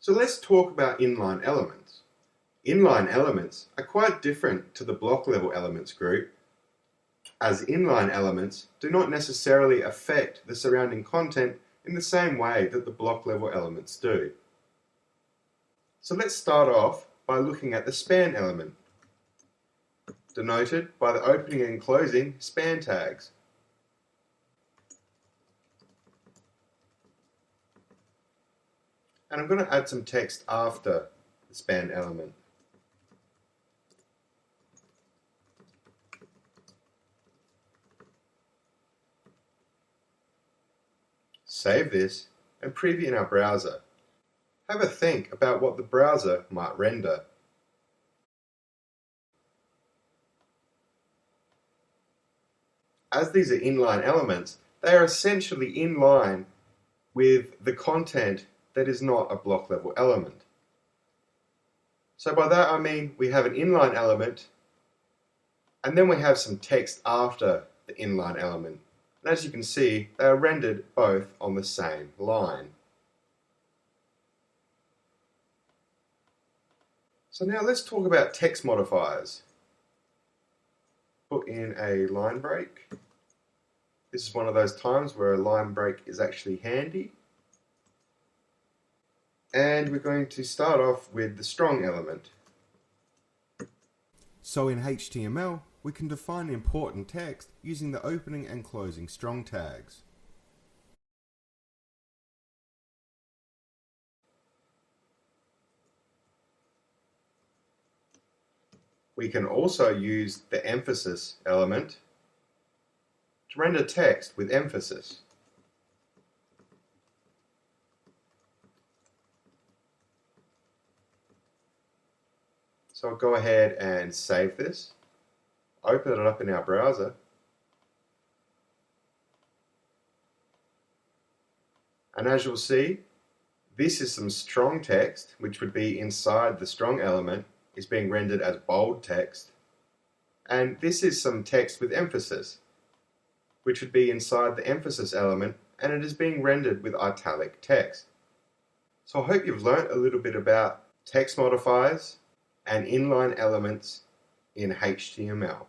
So let's talk about inline elements. Inline elements are quite different to the block level elements group, as inline elements do not necessarily affect the surrounding content in the same way that the block level elements do. So let's start off by looking at the span element, denoted by the opening and closing span tags. And I'm going to add some text after the span element. Save this and preview in our browser. Have a think about what the browser might render. As these are inline elements, they are essentially in line with the content that is not a block level element. So by that I mean we have an inline element and then we have some text after the inline element. And as you can see, they are rendered both on the same line. So now let's talk about text modifiers. Put in a line break. This is one of those times where a line break is actually handy. And we're going to start off with the strong element. So in HTML, we can define important text using the opening and closing strong tags. We can also use the emphasis element to render text with emphasis. So I'll go ahead and save this, open it up in our browser, and as you'll see, this is some strong text which would be inside the strong element is being rendered as bold text, and this is some text with emphasis which would be inside the emphasis element, and it is being rendered with italic text. So I hope you've learnt a little bit about text modifiers and inline elements in HTML.